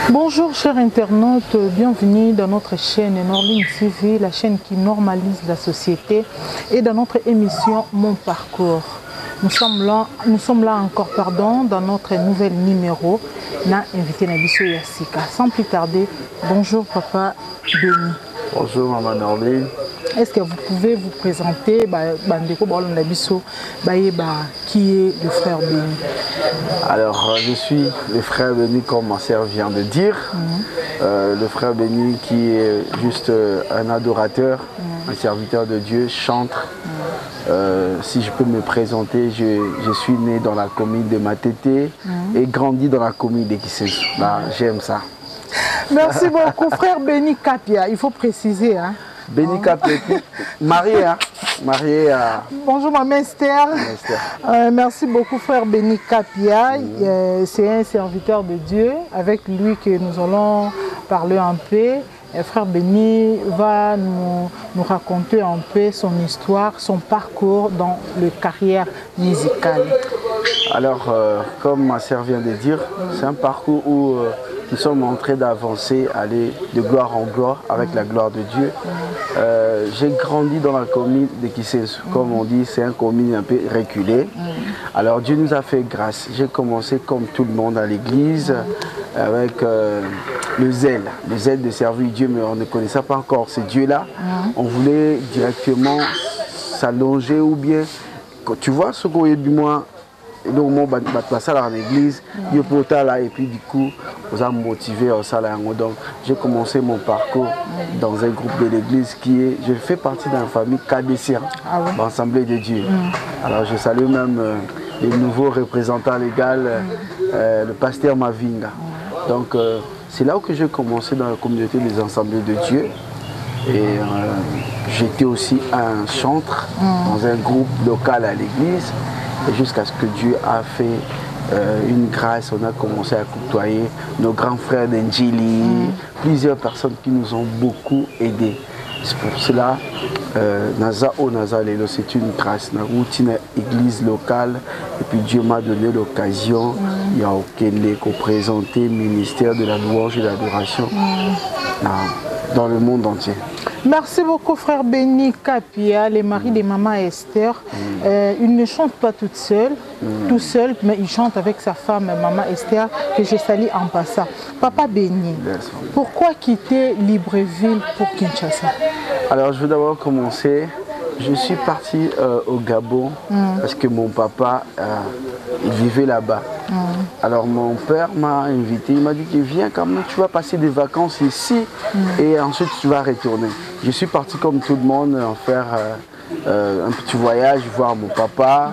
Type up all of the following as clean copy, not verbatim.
Bonjour chers internautes, bienvenue dans notre chaîne Norline TV, la chaîne qui normalise la société, et dans notre émission Mon Parcours. Nous sommes là encore dans notre nouvel numéro, na invité Nabiso Yassika. Sans plus tarder, bonjour Papa Béni. Bonjour Maman Norline. Est-ce que vous pouvez vous présenter, qui est le frère Béni? Alors, je suis le frère Béni, comme ma sœur vient de dire. Le frère Béni qui est juste un adorateur, un serviteur de Dieu, chantre. Si je peux me présenter, je suis né dans la commune de Matete et grandi dans la commune de Kissesu. J'aime ça. Merci beaucoup, frère Béni Kapia. Il faut préciser. Hein? Béni Kapia, marié, hein? Marié à... Bonjour maman Esther. Merci beaucoup frère Béni Kapia. C'est un serviteur de Dieu. Avec lui que nous allons parler un peu. Et frère Béni va nous raconter un peu son histoire, son parcours dans la carrière musicale. Alors, comme ma sœur vient de dire, c'est un parcours où nous sommes en train d'avancer, aller de gloire en gloire avec la gloire de Dieu. J'ai grandi dans la commune de Kissesu. Comme on dit, c'est une commune un peu reculée. Alors Dieu nous a fait grâce. J'ai commencé comme tout le monde à l'église avec le zèle de servir Dieu, mais on ne connaissait pas encore ce Dieu-là. On voulait directement s'allonger ou bien, tu vois ce qu'on est du moins. Et donc, moi, je suis à l'église, et puis du coup, on a motivé au salaire. Donc, j'ai commencé mon parcours dans un groupe de l'église qui est. Je fais partie d'une famille KDC, l'Assemblée de Dieu. Alors, je salue même les nouveaux représentants légaux, le pasteur Mavinga. Donc, c'est là où j'ai commencé dans la communauté des Assemblées de Dieu. Et j'étais aussi un chantre dans un groupe local à l'église. Et jusqu'à ce que Dieu a fait une grâce, on a commencé à côtoyer nos grands frères d'Enjili, plusieurs personnes qui nous ont beaucoup aidés. C'est pour cela, Naza Lelo, c'est une grâce, une église locale. Et puis Dieu m'a donné l'occasion, il y a aucun qu'on présentait ministère de la louange et de l'adoration dans le monde entier. Merci beaucoup frère Béni Kapia, le mari de maman Esther. Il ne chante pas tout seul, mais il chante avec sa femme maman Esther, que je salue en passant. Papa Béni, pourquoi quitter Libreville pour Kinshasa? Alors je vais d'abord commencer. Je suis parti au Gabon parce que mon papa il vivait là-bas. Alors mon père m'a invité, il m'a dit que viens quand même, tu vas passer des vacances ici et ensuite tu vas retourner. Je suis parti comme tout le monde en faire un petit voyage, voir mon papa.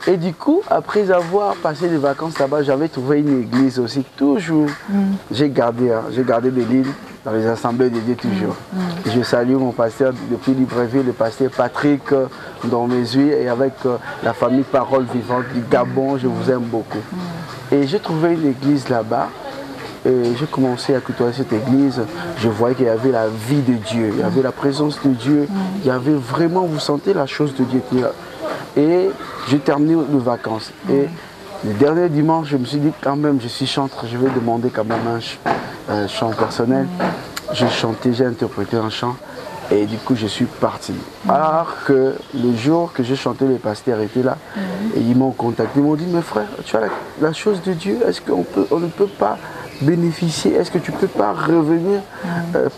Et du coup, après avoir passé des vacances là-bas, j'avais trouvé une église aussi, toujours. J'ai gardé des lignes dans les assemblées de Dieu toujours. Je salue mon pasteur depuis Libreville, le pasteur Patrick Ndomézui, et avec la famille Parole Vivante du Gabon, je vous aime beaucoup. Et j'ai trouvé une église là-bas. Et j'ai commencé à côtoyer cette église, je voyais qu'il y avait la vie de Dieu, il y avait la présence de Dieu, il y avait vraiment, vous sentez la chose de Dieu. Et j'ai terminé les vacances. Et le dernier dimanche, je me suis dit quand même, je suis chanteur, je vais demander quand même un chant personnel. J'ai chanté, j'ai interprété un chant et du coup je suis parti. Alors que le jour que j'ai chanté, les pasteurs étaient là et ils m'ont contacté, ils m'ont dit, mes frères, tu as la chose de Dieu, est-ce qu'on ne peut pas bénéficier, est-ce que tu ne peux pas revenir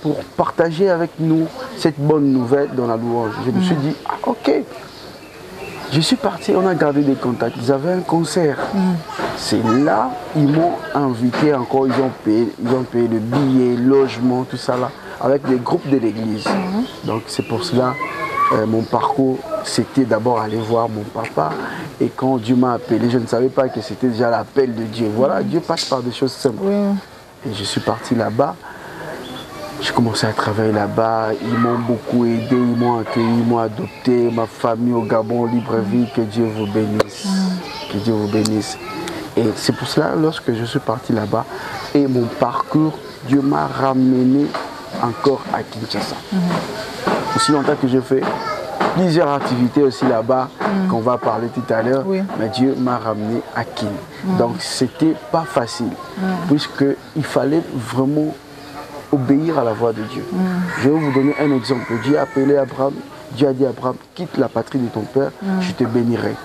pour partager avec nous cette bonne nouvelle dans la louange? Je me suis dit, ah, ok. Je suis parti, on a gardé des contacts, ils avaient un concert. C'est là, ils m'ont invité encore, ils ont payé le billet, le logement, tout ça là, avec des groupes de l'église. Donc c'est pour cela, mon parcours, c'était d'abord aller voir mon papa. Et quand Dieu m'a appelé, je ne savais pas que c'était déjà l'appel de Dieu. Voilà, Dieu passe par des choses simples. Et je suis parti là-bas. J'ai commencé à travailler là-bas, ils m'ont beaucoup aidé, ils m'ont accueilli, ils m'ont adopté, ma famille au Gabon, Libreville, que Dieu vous bénisse. Que Dieu vous bénisse. Et c'est pour cela, lorsque je suis parti là-bas, et mon parcours, Dieu m'a ramené encore à Kinshasa. Aussi longtemps que je fais, plusieurs activités aussi là-bas qu'on va parler tout à l'heure. Oui. Mais Dieu m'a ramené à Kin. Donc c'était pas facile, puisqu'il fallait vraiment obéir à la voix de Dieu. Je vais vous donner un exemple. Dieu a appelé Abraham. Dieu a dit à Abraham, quitte la patrie de ton père, je te bénirai.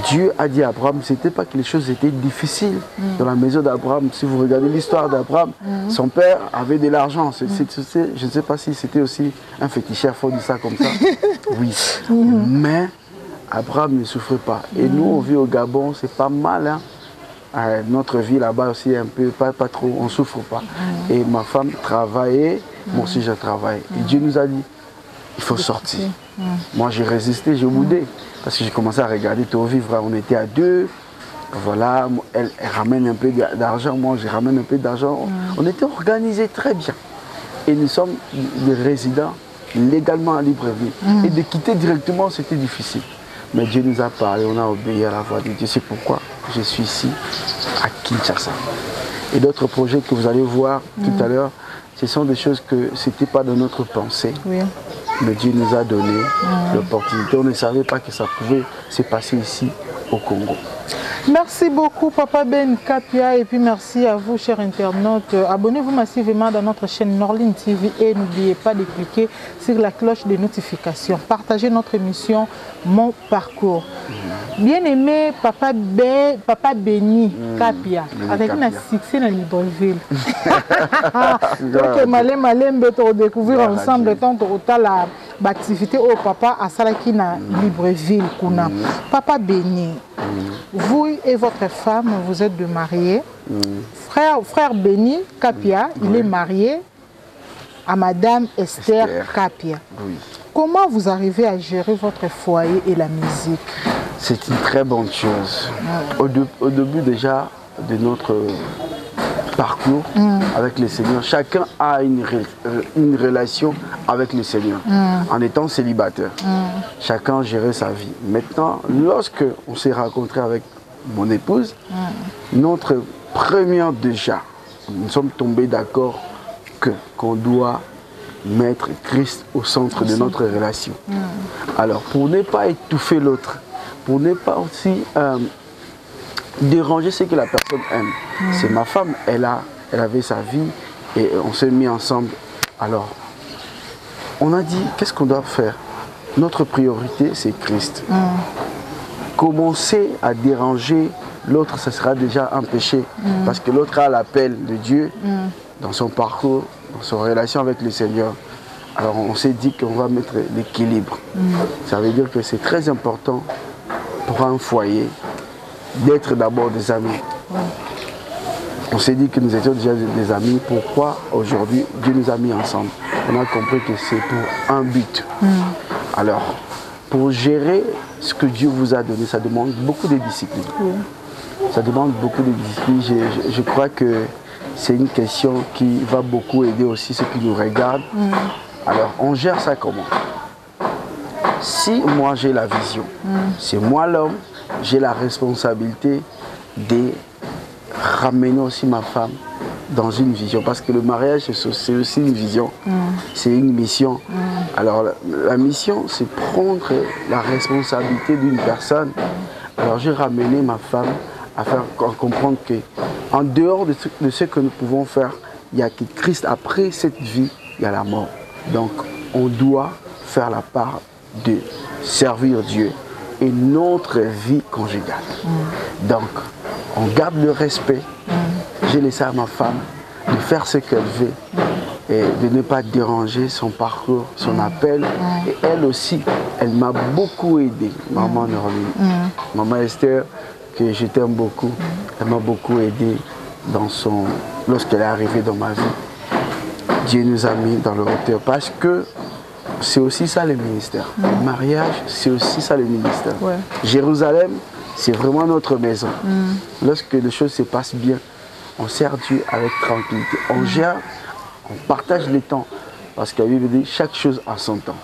Dieu a dit à Abraham, ce n'était pas que les choses étaient difficiles dans la maison d'Abraham. Si vous regardez l'histoire d'Abraham, son père avait de l'argent. Je ne sais pas si c'était aussi un féticheur, il faut dire ça comme ça. Oui. Mais Abraham ne souffrait pas. Et nous, on vit au Gabon, c'est pas mal. Hein? Notre vie là-bas aussi, un peu, pas trop, on ne souffre pas. Et ma femme travaillait, moi aussi je travaillais. Et Dieu nous a dit, il faut sortir. Moi j'ai résisté, j'ai boudé. Parce que j'ai commencé à regarder tout vivre. On était à deux. Voilà, elle ramène un peu d'argent, moi je ramène un peu d'argent. On était organisés très bien. Et nous sommes des résidents légalement à Libreville. Et de quitter directement, c'était difficile. Mais Dieu nous a parlé, on a obéi à la voix de Dieu. C'est pourquoi je suis ici, à Kinshasa. Et d'autres projets que vous allez voir tout à l'heure, ce sont des choses que ce n'était pas dans notre pensée. Oui. Mais Dieu nous a donné l'opportunité. On ne savait pas que ça pouvait se passer ici au Congo. Merci beaucoup Papa Ben Kapia et puis merci à vous chers internautes. Abonnez-vous massivement dans notre chaîne Norline TV et n'oubliez pas de cliquer sur la cloche de notification. Partagez notre émission Mon Parcours. Bien aimé Papa Beni Kapia avec un succès dans Libreville. Donc malé beto découvrir ensemble tant la activité au papa à Salaki na Libreville kuna. Papa Beni. Vous et votre femme, vous êtes de mariés. Frère Beni Kapia, il est marié à Madame Esther Kapia. Oui. Comment vous arrivez à gérer votre foyer et la musique? C'est une très bonne chose. Au début déjà de notre parcours avec le Seigneur, chacun a une relation avec le Seigneur en étant célibataire. Chacun gérait sa vie. Maintenant, lorsque on s'est rencontré avec mon épouse, notre première déjà, nous sommes tombés d'accord qu'on doit mettre Christ au centre de notre relation. Alors, pour ne pas étouffer l'autre, pour ne pas aussi déranger ce que la personne aime. C'est ma femme, elle avait sa vie et on s'est mis ensemble. Alors, on a dit, qu'est-ce qu'on doit faire? Notre priorité, c'est Christ. Commencer à déranger l'autre, ce sera déjà un péché. Parce que l'autre a l'appel de Dieu dans son parcours, dans son relation avec le Seigneur. Alors, on s'est dit qu'on va mettre l'équilibre. Ça veut dire que c'est très important pour un foyer d'être d'abord des amis. On s'est dit que nous étions déjà des amis. Pourquoi aujourd'hui Dieu nous a mis ensemble? On a compris que c'est pour un but. Alors, pour gérer ce que Dieu vous a donné, ça demande beaucoup de discipline. Ça demande beaucoup de discipline. Je crois que c'est une question qui va beaucoup aider aussi ceux qui nous regardent. Alors, on gère ça comment? Si moi j'ai la vision, c'est moi l'homme, j'ai la responsabilité de ramener aussi ma femme dans une vision. Parce que le mariage, c'est aussi une vision, c'est une mission. Alors la mission, c'est prendre la responsabilité d'une personne. Alors j'ai ramené ma femme à faire comprendre qu'en dehors de ce que nous pouvons faire, il y a que Christ, après cette vie, il y a la mort. Donc on doit faire la part de servir Dieu et notre vie conjugale. Donc, on garde le respect. J'ai laissé à ma femme de faire ce qu'elle veut et de ne pas déranger son parcours, son appel. Et elle aussi, elle m'a beaucoup aidé, maman Norline. Maman Esther, que je t'aime beaucoup, elle m'a beaucoup aidé lorsqu'elle est arrivée dans ma vie. Dieu nous a mis dans le hauteur parce que c'est aussi ça le ministère. Le mariage, c'est aussi ça le ministère. Jérusalem, c'est vraiment notre maison. Lorsque les choses se passent bien, on sert Dieu avec tranquillité. On gère, on partage les temps. Parce que la Bible dit chaque chose a son temps.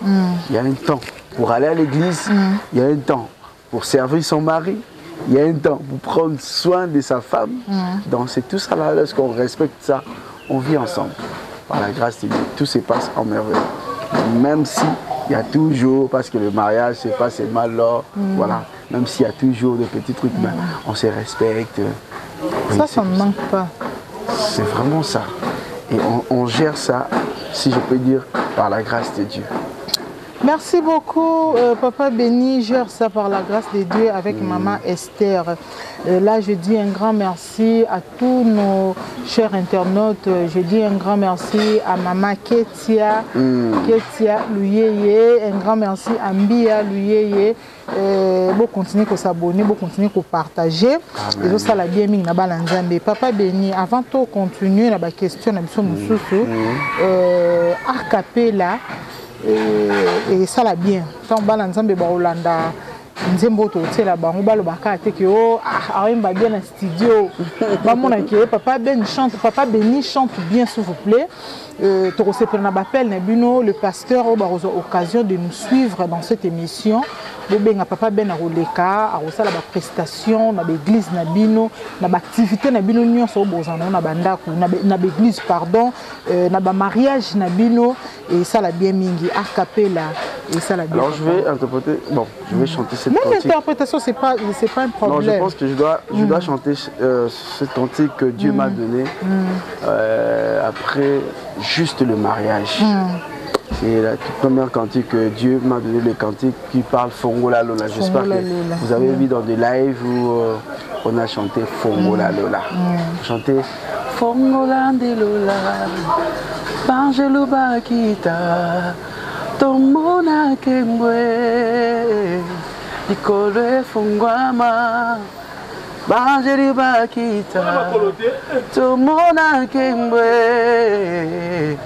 Il y a un temps pour aller à l'église, il y a un temps pour servir son mari, il y a un temps pour prendre soin de sa femme. Donc c'est tout ça là, lorsqu'on respecte ça, on vit ensemble. Par la grâce de Dieu, tout se passe en merveille. Même si il y a toujours, parce que le mariage, c'est pas seulement l'or, voilà. Même s'il y a toujours des petits trucs, mais on se respecte. Oui, ça ne manque pas. C'est vraiment ça. Et on gère ça, si je peux dire, par la grâce de Dieu. Merci beaucoup, Papa Béni gère ça par la grâce de Dieu avec Maman Esther. Là, je dis un grand merci à tous nos chers internautes. Je dis un grand merci à Maman Ketia, Ketia Luyeye. Un grand merci à Mbia Luyeye. Vous continuez à s'abonner, vous continuez à partager. Et ça, la bien mis na balanzambe. Papa Béni, avant de continuer la question, na biso mususu, Arcapella. Et ça la bien. Tant balanzambe ba Olanda. Nzembo to tela bango balo bakate ke o arimba bien en studio. Ba mona ke Papa Béni chante bien s'il vous plaît. To se prena appel na bino le pasteur au barozo occasion de nous suivre dans cette émission. Bobenga Papa Ben Aroleka, arosala ba prestation na l'église na bino, na ba activité na bino nyonso bozana na bandako na l'église pardon, na ba mariage na bino et ça la bien mingi a cappella et ça la bien. Alors je vais interpréter, bon, je vais chanter cette cantique. Même l'interprétation c'est pas un problème. Non, je pense que je dois chanter cette cantique que Dieu m'a donné après juste le mariage. C'est la toute première cantique que Dieu m'a donné, le cantique qui parle Fongola Lola. J'espère que vous avez vu dans des lives où on a chanté Fongola Lola. Chanté Fongola de Lola, Banjelo Bakita, Tomona Kemwe, Ikole Fongwama, Banjelo Bakita, Tomona Kemwe.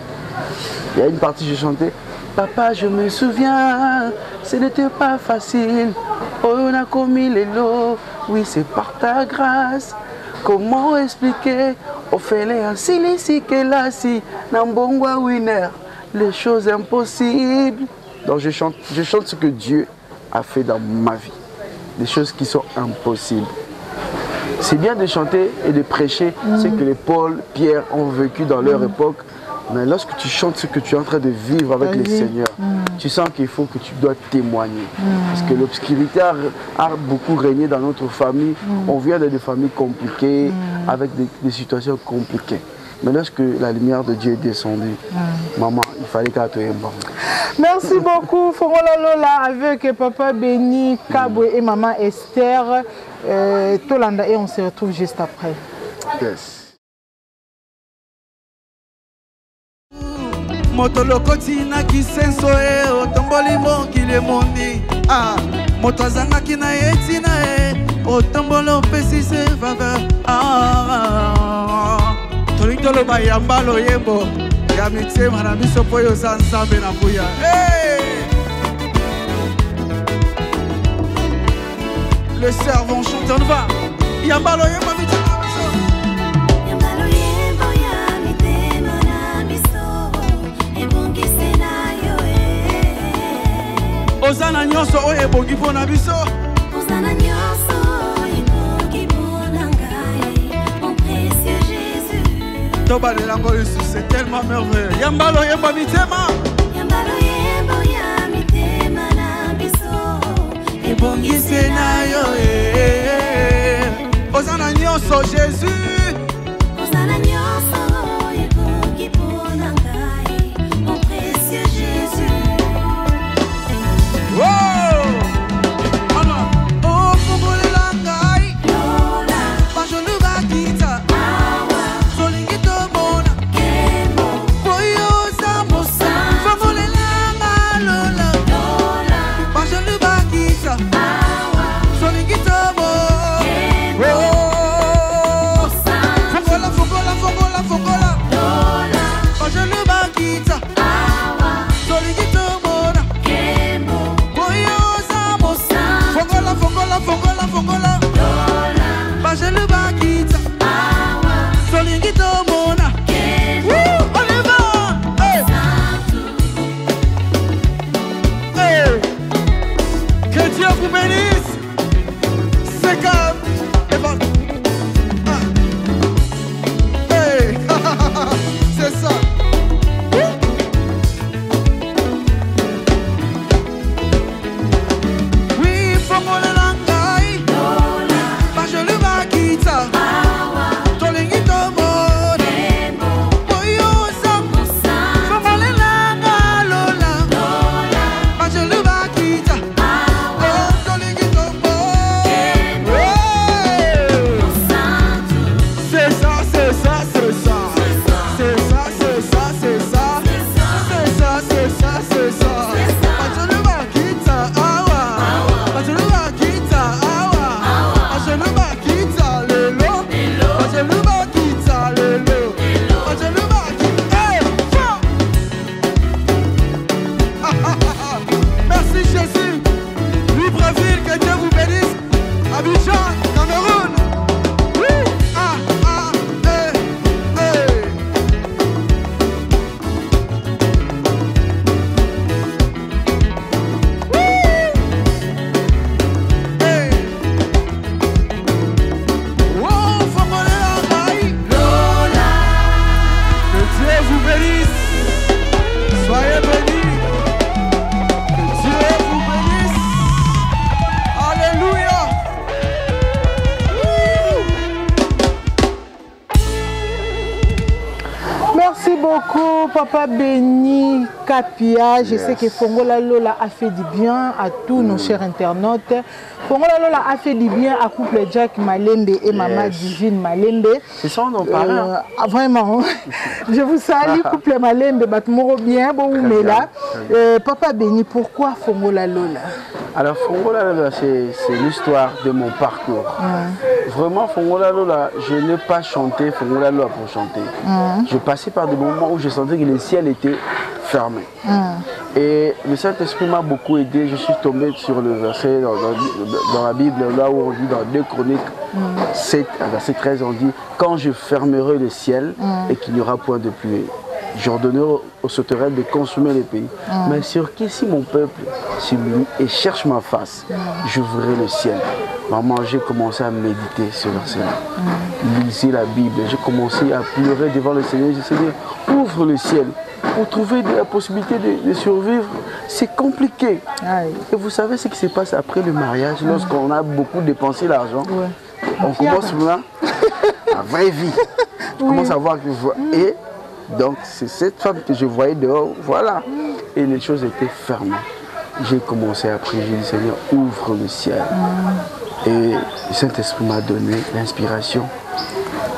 Il y a une partie, j'ai chanté Papa, je me souviens, ce n'était pas facile. On a commis les lots, oui, c'est par ta grâce. Comment expliquer? On fait les ainsi, les que là, si, Nambongwa winner, les choses impossibles. Donc je chante ce que Dieu a fait dans ma vie, des choses qui sont impossibles. C'est bien de chanter et de prêcher ce que les Paul, Pierre ont vécu dans leur époque. Mais lorsque tu chantes ce que tu es en train de vivre avec le Seigneur, tu sens qu'il faut que tu dois témoigner. Parce que l'obscurité a beaucoup régné dans notre famille. On vient de des familles compliquées, avec des situations compliquées. Mais lorsque la lumière de Dieu est descendue, maman, il fallait qu'elle te bon. Merci beaucoup, Fongola Lola, avec Papa Béni, Kabwe et Maman Esther. Tolanda et on se retrouve juste après. Yes. Moto lokoti na kisenso e otomboli mokili mondi ah moto azangaki na eti na e otombolo pesi se vava ah tolingi toloba yamba loyembo ya mitema na biso po oyo za nzambe na mbuya le servant chante on va yamba loyembo mitema Osana nyonso oye bongi pona biso. Osana nyonso oye bongi pona ngai, mon précieux Jésus. Toba de lango Jésus, c'est tellement merveilleux. Yambalo yemba mitema. Yambalo yemba ya mitema na biso. E bongi sena yo Osana nyonso Jésus. Osana nyonso oye bongi pona ngai, mon précieux Jésus. Oh! Mama! Oh, Fongola ngai Lola Banjelo bakita Awa Solingito mona Kemo Boyo zamosa Fongola ngai Lola Lola Banjelo bakita Awa Solingito mona Kemo Fongola, Fongola, Fongola, Fongola Lola Banjelo bakita Awa Solingito mona Kemo Fongola, Fongola, Fongola, Fongola Lola Banjelo bakita Awa Solingito mona Kemo On y va! Hey! Hey! Que Dieu vous bénisse! C'est comme... Et bon. Ah. Hey! C'est ça! Merci Jésus. Libreville, que Dieu vous bénisse. Abidjan, Cameroun. Oui. Ah, ah, eh, eh. Soyez bénis. Que Dieu vous bénisse. Alléluia. Merci beaucoup, Papa Béni Kapia. Je sais que Fongola Lola a fait du bien à tous nos chers internautes. Fongola Lola a fait du bien à couple Jack Malembe et Maman Divine Malembe. C'est ça, on en parle. Vraiment, je vous salue, couple Malembe, Batmoro bien, bon, mais là, Papa Béni, pourquoi Fongola Lola? Alors, Fongola Lola, c'est l'histoire de mon parcours. Vraiment, Fongola Lola, je n'ai pas chanté Fongola Lola pour chanter. Je passais par des moments où je sentais que le ciel était fermé. Et le Saint-Esprit m'a beaucoup aidé. Je suis tombé sur le verset dans la Bible, là où on dit dans 2 Chroniques 7, verset 13, on dit « Quand je fermerai le ciel et qu'il n'y aura point de pluie, j'ordonnerai aux sauterelles de consommer les pays. Mais sur qui, si mon peuple s'humilie et cherche ma face, j'ouvrirai le ciel. » Maman, j'ai commencé à méditer ce verset-là. Lisez la Bible. J'ai commencé à pleurer devant le Seigneur. J'ai dit, Seigneur, ouvre le ciel. Pour trouver la possibilité de survivre, c'est compliqué. Et vous savez ce qui se passe après le mariage, lorsqu'on a beaucoup dépensé l'argent. On commence là, la vraie vie. Je commence à voir que... Et donc, c'est cette femme que je voyais dehors, voilà. Et les choses étaient fermées. J'ai commencé à prier, j'ai dit, Seigneur, ouvre le ciel. Et le Saint-Esprit m'a donné l'inspiration.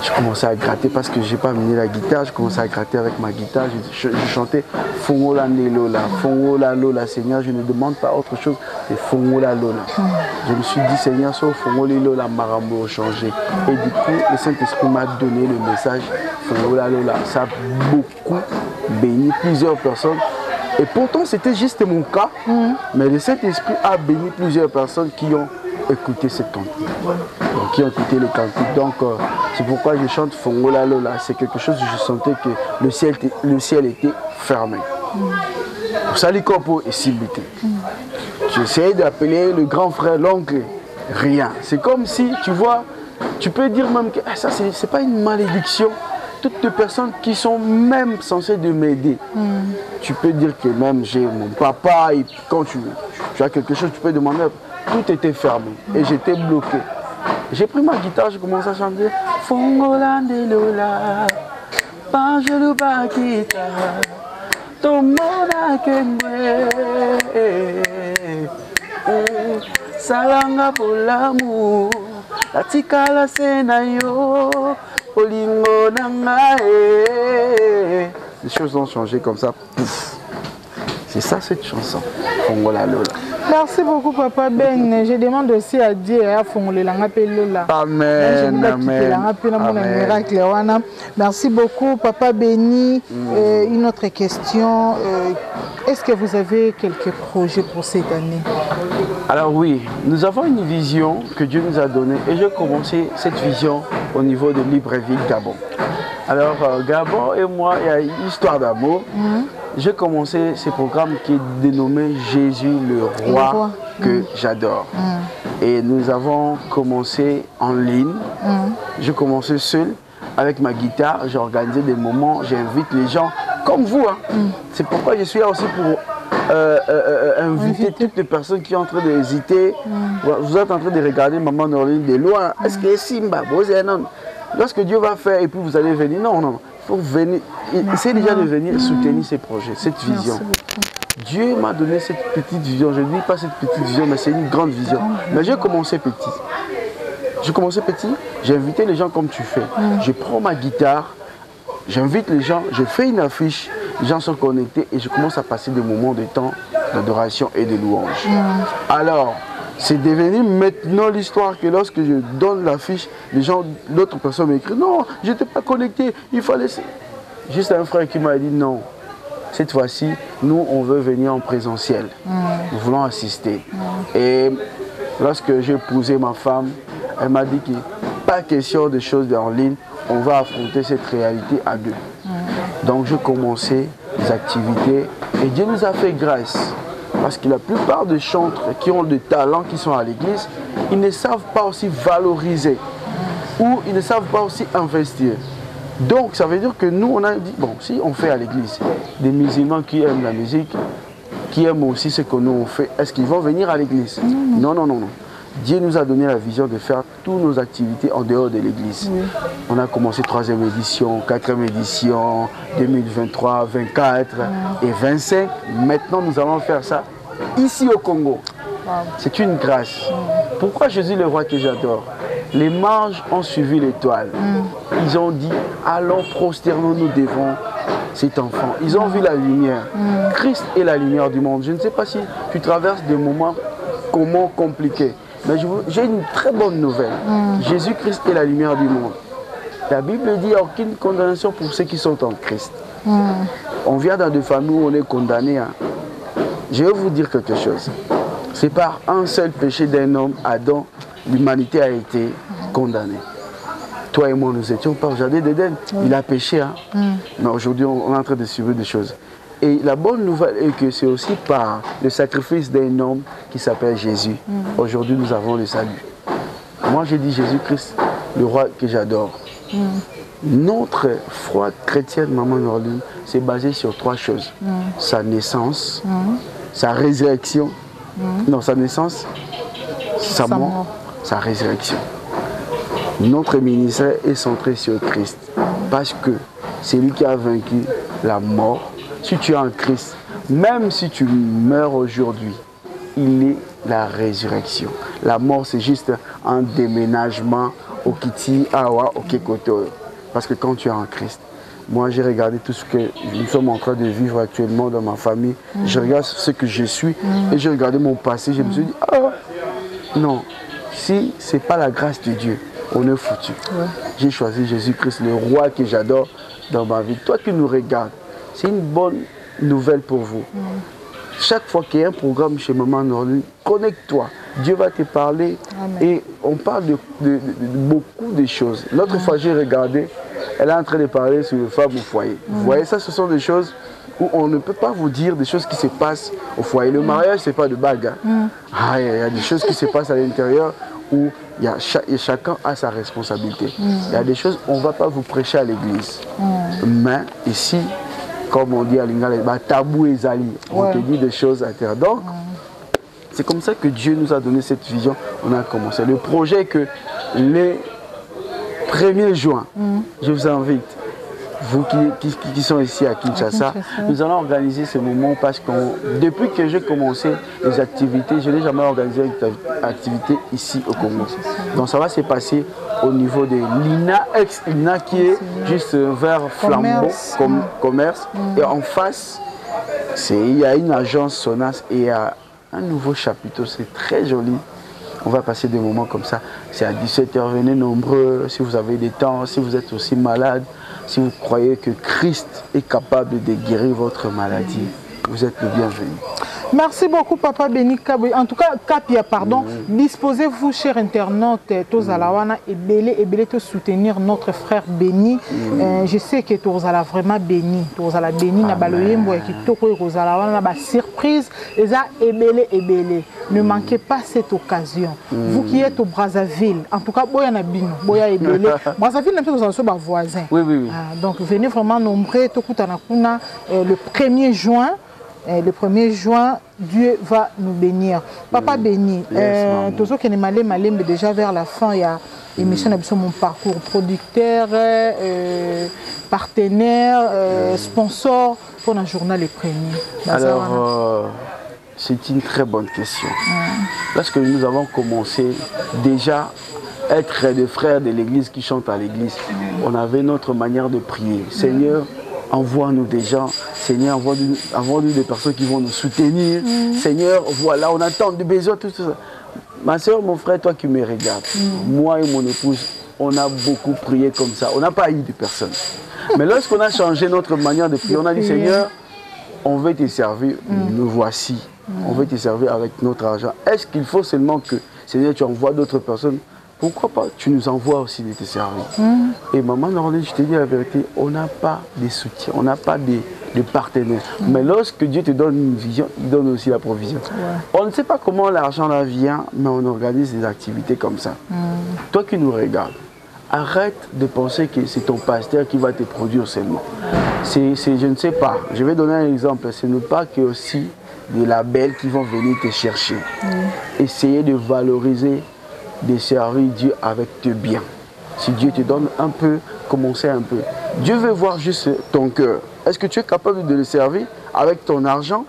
Je commençais à gratter parce que je n'ai pas amené la guitare. Je commençais à gratter avec ma guitare. Je chantais Fongola Lola, Fongola Lola. Seigneur, je ne demande pas autre chose que Fongola Lola. Je me suis dit, Seigneur, sauf Fongola Lola, Marambo changé. Et du coup, le Saint-Esprit m'a donné le message Fongola Lola. Ça a beaucoup béni plusieurs personnes. Et pourtant, c'était juste mon cas. Mais le Saint-Esprit a béni plusieurs personnes qui ont écouté cette cantique. Donc, qui ont écouté les cantiques. Donc, c'est pourquoi je chante Fongola Lola. C'est quelque chose où je sentais que le ciel était fermé. Sali Kopo et Sibité. J'essayais d'appeler le grand frère, l'oncle. Rien. C'est comme si, tu vois, tu peux dire même que ça, c'est pas une malédiction. Toutes les personnes qui sont même censées de m'aider. Tu peux dire que même j'ai mon papa, et quand tu as quelque chose, tu peux demander. Tout était fermé et j'étais bloqué. J'ai pris ma guitare, j'ai commencé à chanter Fongola Lola, Pangelou Bakita, Tomona Kemwe, Salanga pour l'amour, la tikala senayo, Olingo nangae. Les choses ont changé comme ça. C'est ça cette chanson, Fongola Lola. Merci beaucoup, Papa Ben. Je demande aussi à Dieu à Fongola Lola. Amen. Amen. Merci beaucoup, Papa Béni. Une autre question. Est-ce que vous avez quelques projets pour cette année? Alors oui, nous avons une vision que Dieu nous a donnée et j'ai commencé cette vision au niveau de Libreville, Gabon. Alors Gabon et moi, il y a une histoire d'amour. J'ai commencé ce programme qui est dénommé Jésus le roi que j'adore. Et nous avons commencé en ligne. J'ai commencé seul avec ma guitare. J'ai organisé des moments. J'invite les gens comme vous. C'est pourquoi je suis là aussi pour inviter toutes les personnes qui sont en train d'hésiter. Vous êtes en train de regarder Maman Norline de loin. Est-ce que Simba, non? Lorsque Dieu va faire et puis vous allez venir, non, non. Il faut venir, essayez déjà de venir soutenir ces projets, cette vision. Dieu m'a donné cette petite vision. Je ne dis pas cette petite vision, mais c'est une grande vision. Mais j'ai commencé petit. J'ai commencé petit, j'ai invité les gens comme tu fais. Je prends ma guitare, j'invite les gens, je fais une affiche, les gens sont connectés et je commence à passer des moments de temps d'adoration et de louange. Alors, c'est devenu maintenant l'histoire que lorsque je donne l'affiche, les gens, d'autres personnes m'écrivent, non, je n'étais pas connecté, il fallait... Juste un frère qui m'a dit, non, cette fois-ci, nous, on veut venir en présentiel. Nous voulons assister. Et lorsque j'ai épousé ma femme, elle m'a dit qu'il n'y a pas question de choses en ligne, on va affronter cette réalité à deux. Donc j'ai commencé les activités et Dieu nous a fait grâce. Parce que la plupart des chantres qui ont des talents, qui sont à l'église, ils ne savent pas aussi valoriser ou ils ne savent pas aussi investir. Donc ça veut dire que nous, on a dit, bon, si on fait à l'église, des musulmans qui aiment la musique, qui aiment aussi ce que nous on fait, est-ce qu'ils vont venir à l'église? Non, non, non, non. Dieu nous a donné la vision de faire toutes nos activités en dehors de l'église. Oui. On a commencé 3e édition, 4e édition, 2023, 24 et 25. Maintenant, nous allons faire ça ici au Congo. Wow. C'est une grâce. Pourquoi Jésus le roi que j'adore? Les mages ont suivi l'étoile. Ils ont dit, allons prosternons-nous devant cet enfant. Ils ont vu la lumière. Christ est la lumière du monde. Je ne sais pas si tu traverses des moments compliqués. Mais j'ai une très bonne nouvelle. Jésus-Christ est la lumière du monde. La Bible dit qu'il n'y a aucune condamnation pour ceux qui sont en Christ. On vient dans des familles où on est condamné. Je vais vous dire quelque chose. C'est par un seul péché d'un homme, Adam, l'humanité a été condamnée. Toi et moi, nous étions pas au jardin d'Éden. Il a péché. Mais aujourd'hui, on est en train de subir des choses. Et la bonne nouvelle est que c'est aussi par le sacrifice d'un homme qui s'appelle Jésus. Aujourd'hui, nous avons le salut. Moi, j'ai dit Jésus-Christ, le roi que j'adore. Notre foi chrétienne, Maman Norline, c'est basé sur 3 choses. Sa naissance, sa résurrection, non, sa naissance, sa mort, sa résurrection. Notre ministère est centré sur Christ. Parce que c'est lui qui a vaincu la mort. Si tu es en Christ, même si tu meurs aujourd'hui, il est la résurrection. La mort, c'est juste un déménagement au Kiti, Awa, au Kekoto. Parce que quand tu es en Christ, moi j'ai regardé tout ce que nous sommes en train de vivre actuellement dans ma famille. Je regarde ce que je suis et j'ai regardé mon passé. Je me suis dit, ah non, si ce n'est pas la grâce de Dieu, on est foutu. J'ai choisi Jésus-Christ, le roi que j'adore dans ma vie. Toi qui nous regardes, c'est une bonne nouvelle pour vous. Chaque fois qu'il y a un programme chez Maman Norline, connecte-toi. Dieu va te parler. Amen. Et on parle de beaucoup de choses. L'autre fois, j'ai regardé, elle est en train de parler sur les femmes au foyer. Vous voyez, ça, ce sont des choses où on ne peut pas vous dire des choses qui se passent au foyer. Le mariage, ce n'est pas de bague. Il y a des choses qui se passent à l'intérieur où chacun a sa responsabilité. Il y a des choses, on ne va pas vous prêcher à l'église. Mais ici, comme on dit à Lingala, tabou et zali, on te dit des choses à terre. Donc, c'est comme ça que Dieu nous a donné cette vision. On a commencé. Le projet que les 1er juin, je vous invite, vous qui sont ici à Kinshasa, nous allons organiser ce moment parce que depuis que j'ai commencé les activités, je n'ai jamais organisé une activité ici au Congo. Donc ça va se passer au niveau de l'INA, ex-INA qui est juste vers Flambeau, commerce. Et en face, il y a une agence Sonas et il y a un nouveau chapiteau, c'est très joli. On va passer des moments comme ça. C'est à 17 h, venez nombreux, si vous avez des temps, si vous êtes aussi malade, si vous croyez que Christ est capable de guérir votre maladie, vous êtes le bienvenu. Merci beaucoup, Papa Béni Kaboui. En tout cas, Kapia, pardon, disposez-vous, chers internautes, Tozalawana, et belé de soutenir notre frère Béni. Je sais que Tozala vraiment béni. Tozala béni, na baloyembo et qui toko Tozalawana, na surprise, et ça, et belé. Ne manquez pas cette occasion. Vous qui êtes au Brazzaville, en tout cas, Boya Nabino, Boya et belé. Brazzaville, nous sommes voisins. Oui. Donc, venez vraiment nombreux, Tokutanakuna, le 1er juin. Le 1er juin, Dieu va nous bénir. Papa béni, toujours que malé déjà vers la fin, il y a émission de mon parcours producteur, partenaire, sponsor pour un journal le premier. Alors, c'est une très bonne question. Lorsque nous avons commencé déjà être des frères de l'église qui chantent à l'église, on avait notre manière de prier. Seigneur, envoie-nous des gens, Seigneur, envoie-nous des personnes qui vont nous soutenir. Seigneur, voilà, on attend des besoins, tout ça. Ma soeur, mon frère, toi qui me regardes, moi et mon épouse, on a beaucoup prié comme ça. On n'a pas eu de personne. Mais lorsqu'on a changé notre manière de prier, on a dit, Seigneur, on veut te servir, nous voici. On veut te servir avec notre argent. Est-ce qu'il faut seulement que, Seigneur, tu envoies d'autres personnes? Pourquoi pas? Tu nous envoies aussi de te servir. Et maman Norline, je te dis la vérité, on n'a pas de soutien, on n'a pas de partenaires. Mais lorsque Dieu te donne une vision, il donne aussi la provision. On ne sait pas comment l'argent là vient, mais on organise des activités comme ça. Toi qui nous regardes, arrête de penser que c'est ton pasteur qui va te produire seulement. Je ne sais pas, je vais donner un exemple. Ce n'est pas que aussi des labels qui vont venir te chercher. Essayez de valoriser, de servir Dieu avec tes biens. Si Dieu te donne un peu, commencez un peu. Dieu veut voir juste ton cœur. Est-ce que tu es capable de le servir avec ton argent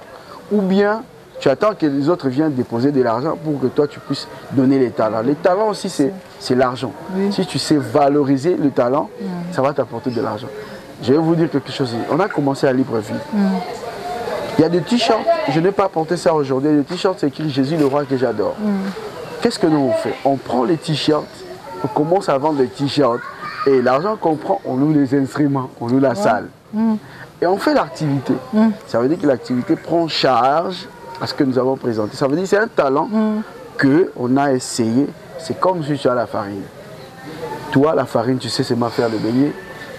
ou bien tu attends que les autres viennent déposer de l'argent pour que toi tu puisses donner les talents. Les talents aussi c'est l'argent. Si tu sais valoriser le talent, ça va t'apporter de l'argent. Je vais vous dire quelque chose. On a commencé à Libreville. Il y a des t-shirts, je n'ai pas porté ça aujourd'hui, des t-shirts c'est écrit Jésus le roi que j'adore. Qu'est-ce que nous on fait? On prend les t-shirts, on commence à vendre des t-shirts et l'argent qu'on prend, on loue les instruments, on loue la salle. Et on fait l'activité. Ça veut dire que l'activité prend charge à ce que nous avons présenté. Ça veut dire que c'est un talent qu'on a essayé. C'est comme si tu as la farine. Toi, la farine, tu sais seulement faire le beignet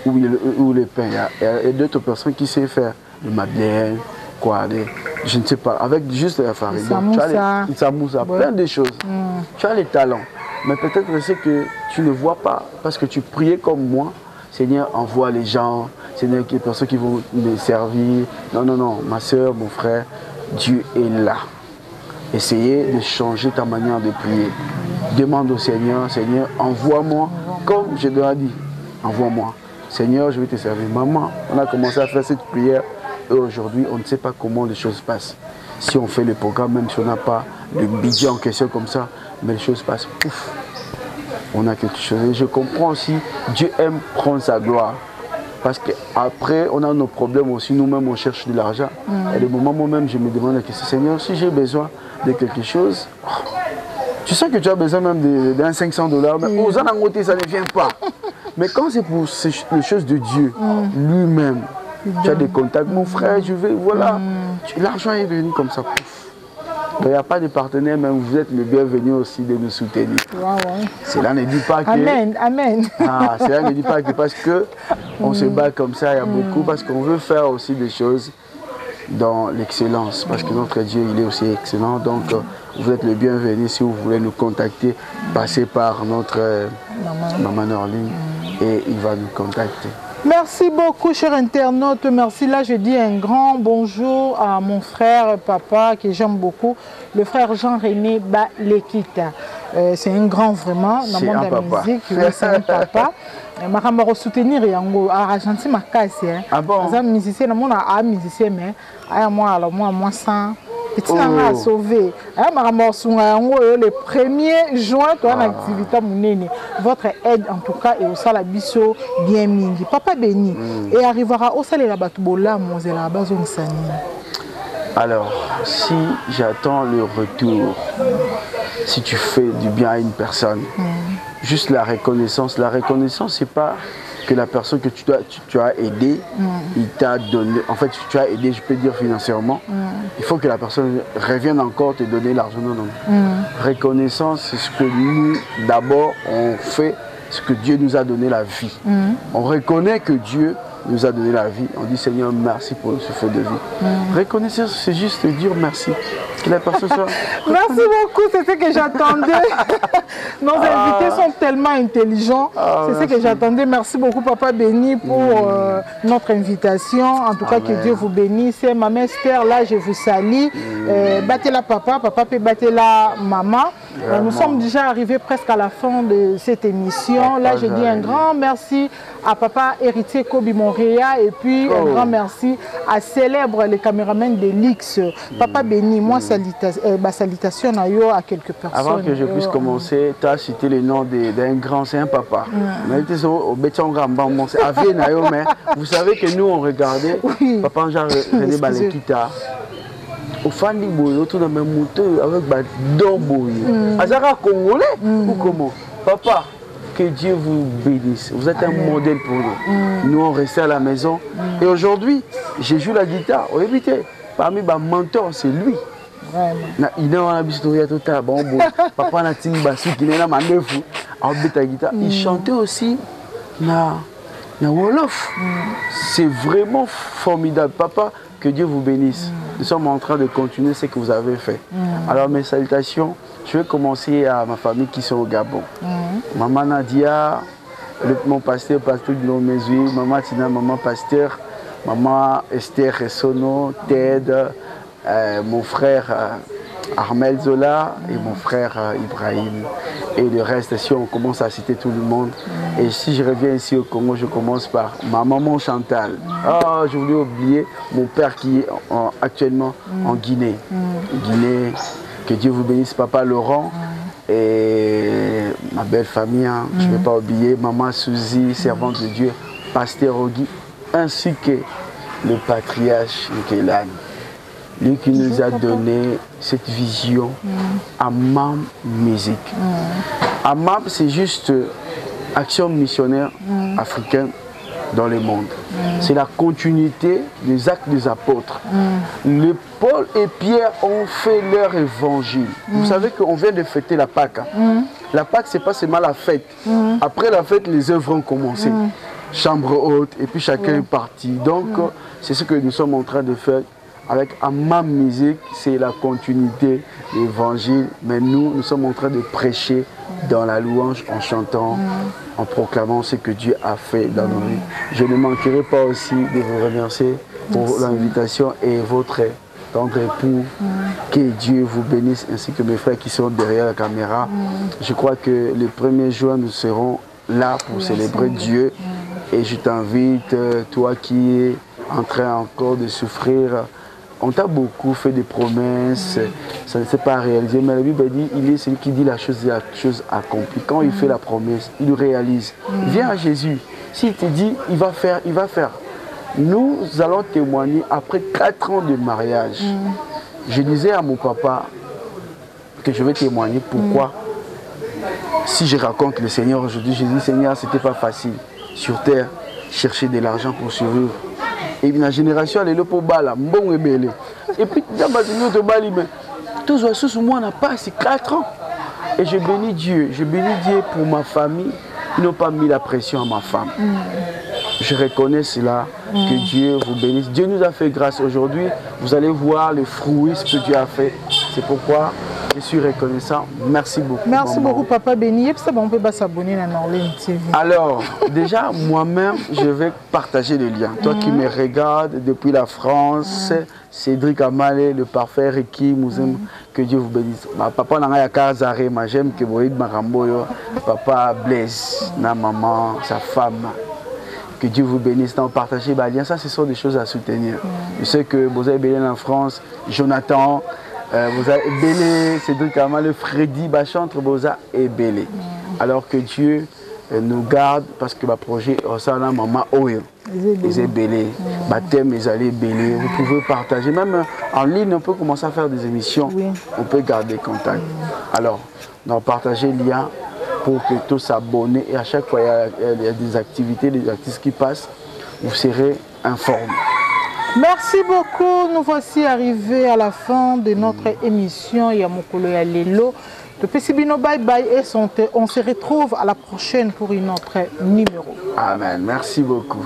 ou le pain. Il y a d'autres personnes qui savent faire le madeleine, je ne sais pas, avec juste la farine. Le samoussa, plein de choses. Tu as les talents. Mais peut-être c'est que tu ne vois pas parce que tu priais comme moi. Seigneur, envoie les gens. Seigneur, il y a des personnes qui vont me servir. Non, non, non, ma soeur, mon frère, Dieu est là. Essayez de changer ta manière de prier. Demande au Seigneur, Seigneur, envoie-moi, comme je leur ai dit, envoie-moi. Seigneur, je vais te servir. Maman, on a commencé à faire cette prière et aujourd'hui, on ne sait pas comment les choses passent. Si on fait le programme, même si on n'a pas le budget en question comme ça, mais les choses passent, pouf, on a quelque chose. Et je comprends aussi, Dieu aime prendre sa gloire. Parce qu'après, on a nos problèmes aussi, nous-mêmes, on cherche de l'argent. Et des moments, moi-même, je me demande, Seigneur, si j'ai besoin de quelque chose, tu sens que tu as besoin même d'un $500, mais aux côté, ça ne vient pas. Mais quand c'est pour les choses de Dieu, lui-même, tu as des contacts, mon frère, je vais, voilà, l'argent est venu comme ça. Il n'y a pas de partenaire, mais vous êtes le bienvenu aussi de nous soutenir. Cela ne dit pas que... Amen, amen. Cela ne dit pas que parce qu'on se bat comme ça, il y a beaucoup, parce qu'on veut faire aussi des choses dans l'excellence, parce que notre Dieu, il est aussi excellent. Donc, vous êtes le bienvenu si vous voulez nous contacter, passez par notre Maman Norline et il va nous contacter. Merci beaucoup, chers internautes. Merci. Là, je dis un grand bonjour à mon frère, papa, que j'aime beaucoup, le frère Jean-René Balekita. C'est un grand vraiment dans le monde de la musique. C'est un papa. Je vais soutenir Argentine Makassi. Ah bon? Je suis musicien, mais moi, sans. Petit a sauvé. Le 1er juin, tu as une activité monnaie. Votre aide, en tout cas, est au Salabiso bien mingi. Papa béni. Et arrivera au Salé la Batoubola, mon zéla, la base Alors, si j'attends le retour, si tu fais du bien à une personne, juste la reconnaissance, c'est pas que la personne que tu as aidé, il t'a donné, en fait tu as aidé, je peux dire financièrement, il faut que la personne revienne encore te donner l'argent. Non, non. Reconnaissance, c'est ce que nous, d'abord, on fait, ce que Dieu nous a donné la vie. On reconnaît que Dieu nous a donné la vie. On dit Seigneur, merci pour ce feu de vie. Reconnaissance, c'est juste dire merci. Que la personne soit... Merci beaucoup, c'est ce que j'attendais. Nos invités sont tellement intelligents. C'est ce que j'attendais. Merci beaucoup, Papa Béni, pour notre invitation. En tout cas, que Dieu vous bénisse. Maman Esther, là, je vous salue. Battez la papa, papa peut battre la maman. Nous sommes déjà arrivés presque à la fin de cette émission. Là, je dis un grand merci à papa héritier Kobi Montréal et puis un grand merci à Célèbre, le caméraman de l'X. Papa Béni, moi, salutation à quelques personnes. Avant que je puisse commencer, tu as cité le nom d'un grand, c'est un papa. Vous savez que nous, on regardait Papa Jean-René Balekita. Au fan du boy, autour de mes moutons avec don boy. Azara congolais ou comment? Papa, Que Dieu vous bénisse. Vous êtes un modèle pour nous. Nous, on restait à la maison. Et aujourd'hui, j'ai joué la guitare. Vous évitez, parmi mes mentors, c'est lui. Il chantait aussi na Wolof. C'est vraiment formidable. Papa, que Dieu vous bénisse. Nous sommes en train de continuer ce que vous avez fait. Alors mes salutations, je vais commencer à ma famille qui sont au Gabon. Maman Nadia, mon pasteur de Lomezui, maman Tina, maman pasteur, maman Esther Ressono, Ted, mon frère Armel Zola et mon frère Ibrahim. Et le reste, si on commence à citer tout le monde. Et si je reviens ici au Congo, je commence par ma maman Chantal. Oh, je voulais oublier mon père qui est actuellement en Guinée. Guinée, que Dieu vous bénisse, papa Laurent. Et ma belle famille, hein, je ne vais pas oublier maman Suzy, servante de Dieu, pasteur Ogui, ainsi que le patriarche Nkelane. Lui qui nous a donné cette vision à MAM Musique. AMAM, c'est juste action missionnaire africaine dans le monde. C'est la continuité des actes des apôtres. Le Paul et Pierre ont fait leur évangile. Vous savez qu'on vient de fêter la Pâque. La Pâque, c'est pas seulement la fête. Après la fête, les œuvres ont commencé. Chambre haute, et puis chacun est parti. Donc, c'est ce que nous sommes en train de faire. Avec AMAM Musique, c'est la continuité de l'évangile. Mais nous sommes en train de prêcher dans la louange, en chantant, en proclamant ce que Dieu a fait dans nos vies. Je ne manquerai pas aussi de vous remercier pour l'invitation et votre tendre époux. Que Dieu vous bénisse, ainsi que mes frères qui sont derrière la caméra. Je crois que le 1er juin, nous serons là pour célébrer Dieu. Et je t'invite, toi qui es en train encore de souffrir, on t'a beaucoup fait des promesses, ça ne s'est pas réalisé, mais la Bible dit, il est celui qui dit la chose accomplie. Quand il fait la promesse, il réalise. Viens à Jésus. S'il te dit, il va faire, il va faire. Nous allons témoigner après 4 ans de mariage. Je disais à mon papa que je vais témoigner. Pourquoi? Si je raconte le Seigneur aujourd'hui, je dis, Seigneur, ce n'était pas facile. Sur terre, chercher de l'argent pour survivre. Et la génération, elle est là pour bala, bon et belé. Et puis, tous les sous moi, on n'a pas assez 4 ans. Et je bénis Dieu pour ma famille. Ils n'ont pas mis la pression à ma femme. Je reconnais cela, que Dieu vous bénisse. Dieu nous a fait grâce aujourd'hui. Vous allez voir le fruit, ce que Dieu a fait. C'est pourquoi je suis reconnaissant. Merci beaucoup. Merci beaucoup, Papa Béni. Et puis, on peut s'abonner à Norline TV. Alors, déjà, moi-même, je vais partager le lien. Toi qui me regardes depuis la France, Cédric Amalé, le parfait Ricky Mouzem, que Dieu vous bénisse. Ma papa n'a pas Kazaré, ma j'aime que Boïd Maramboyo, papa Blaise, ma maman, sa femme. Que Dieu vous bénisse. Dans partager le lien, ça, ce sont des choses à soutenir. Je sais que vous avez béni en France, Jonathan. Vous avez Bélé, Cédric Amalé, Freddy, Bachantre, Boza et Bélé. Alors que Dieu nous garde parce que le projet, ça, là, maman, Oyo, les Bélé, baptême, les allées Bélé. Vous pouvez partager. Même en ligne, on peut commencer à faire des émissions. On peut garder contact. Alors, on partager le lien pour que tous s'abonnent. Et à chaque fois, il y a des activités, des artistes qui passent. Vous serez informés. Merci beaucoup. Nous voici arrivés à la fin de notre émission Yamokolo Yalelo. Le Pessibino bye bye et on se retrouve à la prochaine pour une autre numéro. Amen. Merci beaucoup.